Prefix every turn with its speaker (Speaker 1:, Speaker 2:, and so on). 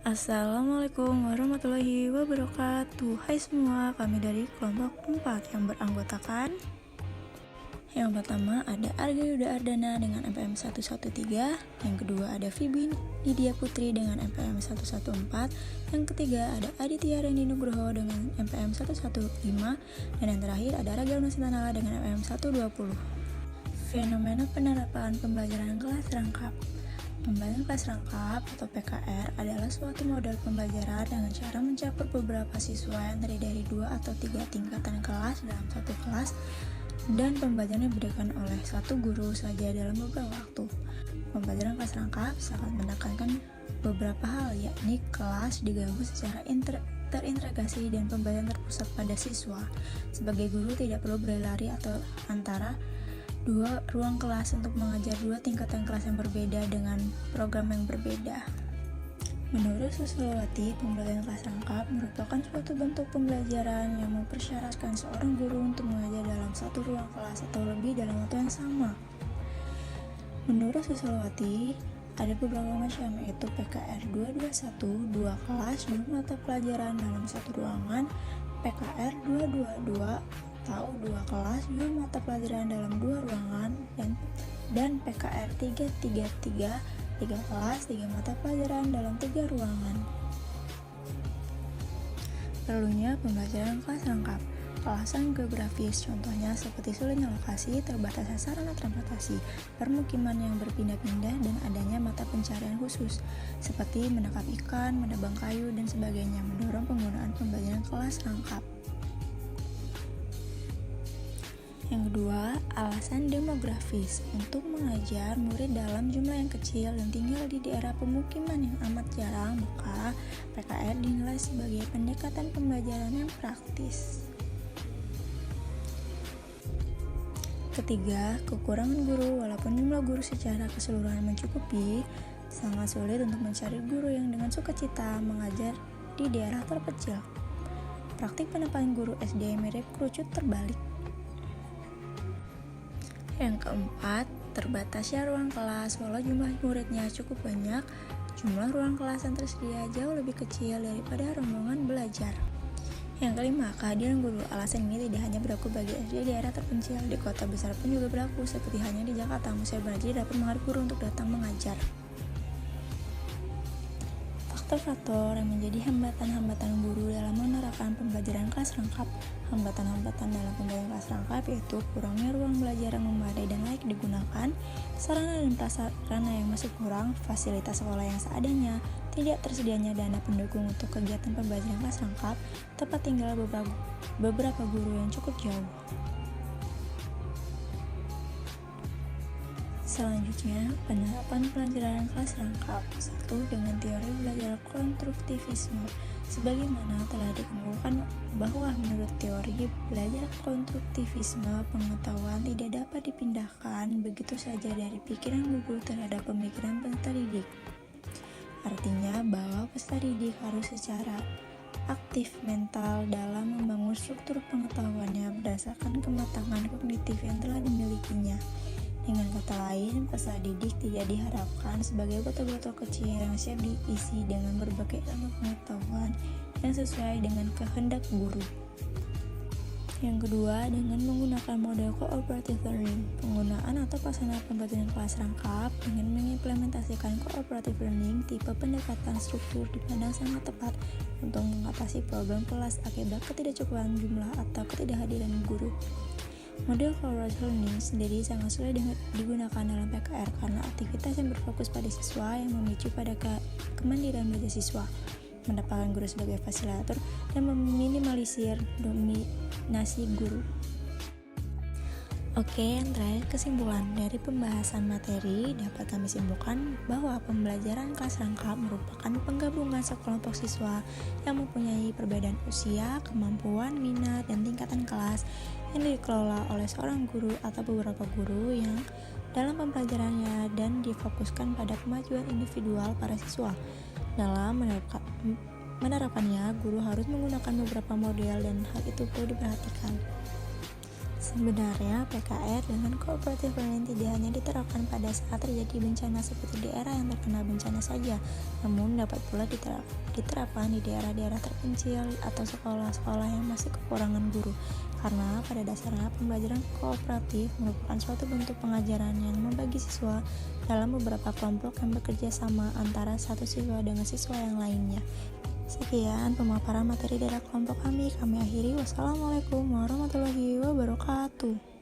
Speaker 1: Assalamualaikum warahmatullahi wabarakatuh. Hai semua, kami dari kelompok 4 yang beranggotakan yang pertama ada Arga Yuda Ardana dengan MPM 113, yang kedua ada Vibi Nidia Putri dengan MPM 114, yang ketiga ada Aditya Rendi Nugroho dengan MPM 115, dan yang terakhir ada Raga Nusantanala dengan MPM 120. Fenomena penerapan pembelajaran kelas rangkap. Pembelajaran kelas rangkap atau PKR adalah suatu model pembelajaran dengan cara mencakup beberapa siswa yang terdiri dari 2 atau 3 tingkatan kelas dalam satu kelas, dan pembelajaran diberikan oleh satu guru saja dalam beberapa waktu. Pembelajaran kelas rangkap sangat menekankan beberapa hal, yakni kelas digabung secara terintegrasi dan pembelajaran terpusat pada siswa. Sebagai guru tidak perlu berlari atau antara dua ruang kelas untuk mengajar dua tingkatan kelas yang berbeda dengan program yang berbeda. Menurut Susilowati, pembelajaran kelas rangkap merupakan suatu bentuk pembelajaran yang mempersyaratkan seorang guru untuk mengajar dalam satu ruang kelas atau lebih dalam waktu yang sama. Menurut Susilowati, ada beberapa macam, yaitu PKR 221, 2 kelas, 2 mata pelajaran dalam satu ruangan, PKR 222, atau 2 kelas, 2 mata pelajaran dalam 2 ruangan, dan PKR 333, 3 kelas, 3 mata pelajaran dalam 3 ruangan. Perlunya pembelajaran kelas rangkap. Alasan geografis, contohnya seperti sulitnya lokasi, terbatasnya sarana transportasi, permukiman yang berpindah-pindah, dan adanya mata pencarian khusus, seperti menangkap ikan, menebang kayu, dan sebagainya, mendorong penggunaan pembelajaran kelas rangkap. Yang kedua, alasan demografis. Untuk mengajar murid dalam jumlah yang kecil dan tinggal di daerah pemukiman yang amat jarang, maka PKR dinilai sebagai pendekatan pembelajaran yang praktis. Ketiga, kekurangan guru. Walaupun jumlah guru secara keseluruhan mencukupi, sangat sulit untuk mencari guru yang dengan sukacita mengajar di daerah terpencil. Praktik penempatan guru SD mirip kerucut terbalik. Yang keempat, terbatasnya ruang kelas. Walau jumlah muridnya cukup banyak, jumlah ruang kelas yang tersedia jauh lebih kecil daripada rombongan belajar. Yang kelima, kehadiran guru. Alasan ini tidak hanya berlaku bagi SD daerah terpencil, di kota besar pun juga berlaku, seperti hanya di Jakarta, Musya Belajar dapat mengharap guru untuk datang mengajar. Faktor-faktor yang menjadi hambatan-hambatan guru dalam menerapkan pembelajaran kelas rangkap. Hambatan-hambatan dalam pembelajaran kelas rangkap yaitu kurangnya ruang belajar yang memadai dan layak digunakan, sarana dan prasarana yang masih kurang, fasilitas sekolah yang seadanya, tidak tersedianya dana pendukung untuk kegiatan pembelajaran kelas rangkap, tempat tinggal beberapa guru yang cukup jauh. Selanjutnya, penerapan pelajaran kelas rangkap. 1. Dengan teori belajar konstruktivisme. Sebagaimana telah dikemukakan bahwa menurut teori belajar konstruktivisme, pengetahuan tidak dapat dipindahkan begitu saja dari pikiran guru terhadap pemikiran peserta didik. Artinya bahwa peserta didik harus secara aktif mental dalam membangun struktur pengetahuannya berdasarkan kematangan kognitif yang telah dimilikinya. Dengan kata lain, peserta didik tidak diharapkan sebagai botol-botol kecil yang siap diisi dengan berbagai ilmu pengetahuan yang sesuai dengan kehendak guru. Yang kedua, dengan menggunakan model cooperative learning. Penggunaan atau pelaksanaan pembelajaran kelas rangkap dengan mengimplementasikan cooperative learning, tipe pendekatan struktur dipandang sangat tepat untuk mengatasi problem kelas akibat ketidakcukupan jumlah atau ketidakhadiran guru. Model cooperative learning sendiri sangat sulit digunakan dalam PKR karena aktivitas yang berfokus pada siswa yang memicu pada kemandirian belajar siswa, mendapatkan guru sebagai fasilitator, dan meminimalisir dominasi guru. Oke, yang terakhir, kesimpulan dari pembahasan materi dapat kami simpulkan bahwa pembelajaran kelas rangkap merupakan penggabungan sekelompok siswa yang mempunyai perbedaan usia, kemampuan, minat, dan tingkatan kelas yang dikelola oleh seorang guru atau beberapa guru yang dalam pembelajarannya dan difokuskan pada kemajuan individual para siswa. Dalam menerapkannya, guru harus menggunakan beberapa model dan hal itu perlu diperhatikan. Sebenarnya PKR dengan cooperative learning tidak hanya diterapkan pada saat terjadi bencana seperti daerah yang terkena bencana saja, namun dapat pula diterapkan di daerah-daerah terpencil atau sekolah-sekolah yang masih kekurangan guru. Karena pada dasarnya pembelajaran kooperatif merupakan suatu bentuk pengajaran yang membagi siswa dalam beberapa kelompok yang bekerja sama antara satu siswa dengan siswa yang lainnya. Sekian pemaparan materi dari kelompok kami akhiri. Wassalamualaikum warahmatullahi wabarakatuh.